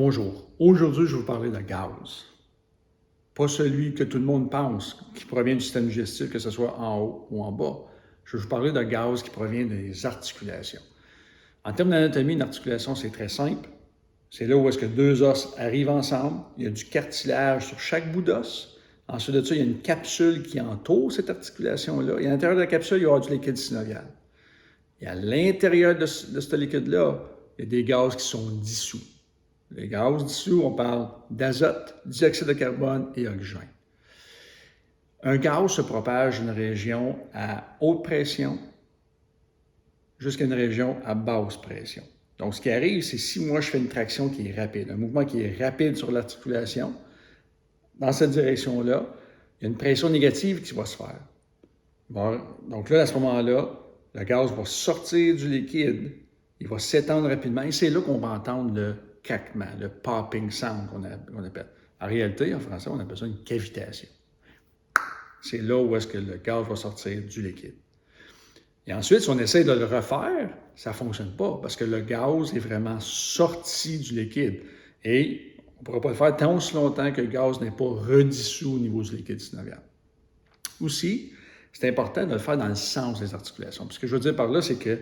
Bonjour. Aujourd'hui, je vais vous parler de gaz. Pas celui que tout le monde pense, qui provient du système digestif, que ce soit en haut ou en bas. Je vais vous parler de gaz qui provient des articulations. En termes d'anatomie, une articulation, c'est très simple. C'est là où est-ce que deux os arrivent ensemble. Il y a du cartilage sur chaque bout d'os. Ensuite de ça, il y a une capsule qui entoure cette articulation-là. Et à l'intérieur de la capsule, il y aura du liquide synovial. Et à l'intérieur de ce liquide-là, il y a des gaz qui sont dissous. Les gaz dissous, on parle d'azote, dioxyde de carbone et oxygène. Un gaz se propage d'une région à haute pression jusqu'à une région à basse pression. Donc, ce qui arrive, c'est si moi je fais une traction qui est rapide, un mouvement qui est rapide sur l'articulation, dans cette direction-là, il y a une pression négative qui va se faire. Bon, donc là, à ce moment-là, le gaz va sortir du liquide, il va s'étendre rapidement et c'est là qu'on va entendre le craquement, le popping sound qu'on appelle. En réalité, en français, on appelle ça une cavitation. C'est là où est-ce que le gaz va sortir du liquide. Et ensuite, si on essaie de le refaire, ça ne fonctionne pas parce que le gaz est vraiment sorti du liquide. Et on ne pourra pas le faire tant aussi longtemps que le gaz n'est pas redissous au niveau du liquide synovial. Aussi, c'est important de le faire dans le sens des articulations. Puis ce que je veux dire par là, c'est que,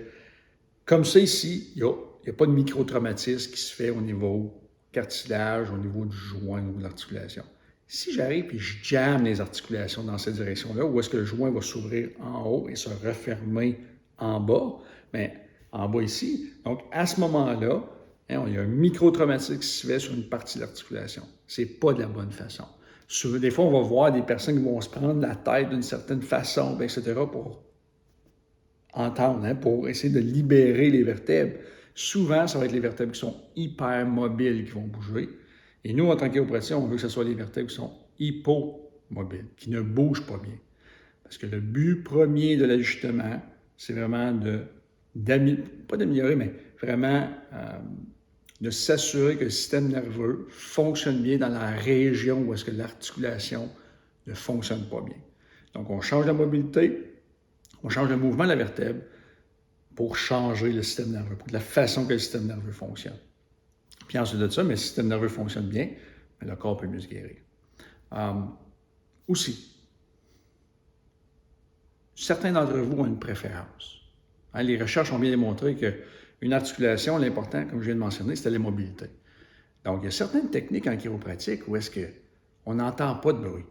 comme ça ici, il n'y a pas de microtraumatisme qui se fait au niveau cartilage, au niveau du joint, au niveau de l'articulation. Si j'arrive et je jamme les articulations dans cette direction-là, où est-ce que le joint va s'ouvrir en haut et se refermer en bas, bien, en bas ici. Donc, à ce moment-là, il y a un microtraumatisme qui se fait sur une partie de l'articulation. Ce n'est pas de la bonne façon. Des fois, on va voir des personnes qui vont se prendre la tête d'une certaine façon, etc., pour entendre, pour essayer de libérer les vertèbres. Souvent, ça va être les vertèbres qui sont hyper mobiles qui vont bouger. Et nous, en tant qu'chiropraticien, on veut que ce soit les vertèbres qui sont hypomobiles, qui ne bougent pas bien. Parce que le but premier de l'ajustement, c'est vraiment pas d'améliorer, mais vraiment de s'assurer que le système nerveux fonctionne bien dans la région où est-ce que l'articulation ne fonctionne pas bien. Donc, on change la mobilité, on change le mouvement de la vertèbre pour changer le système nerveux, pour la façon que le système nerveux fonctionne. Puis ensuite de ça, mais le système nerveux fonctionne bien, mais le corps peut mieux se guérir. Aussi, certains d'entre vous ont une préférence. Les recherches ont bien démontré qu'une articulation, l'important, comme je viens de mentionner, c'était la mobilité. Donc, il y a certaines techniques en chiropratique où est-ce qu'on n'entend pas de bruit.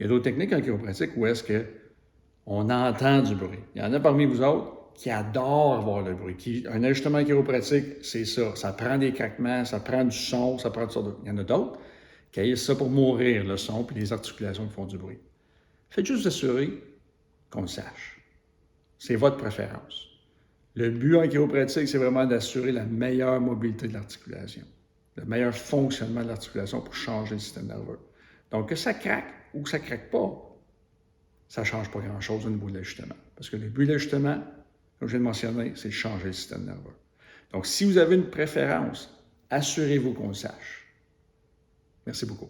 Il y a d'autres techniques en chiropratique où est-ce qu'on entend du bruit. Il y en a parmi vous autres qui adorent avoir le bruit. Un ajustement chiropratique, c'est ça. Ça prend des craquements, ça prend du son, ça prend toutes sortes de... Il y en a d'autres qui haïssent ça pour mourir, le son puis les articulations qui font du bruit. Faites juste assurer qu'on le sache. C'est votre préférence. Le but en chiropratique, c'est vraiment d'assurer la meilleure mobilité de l'articulation, le meilleur fonctionnement de l'articulation pour changer le système nerveux. Donc, que ça craque ou que ça ne craque pas, ça ne change pas grand-chose au niveau de l'ajustement. Parce que le but de l'ajustement, comme je viens de mentionner, c'est de changer le système nerveux. Donc, si vous avez une préférence, assurez-vous qu'on le sache. Merci beaucoup.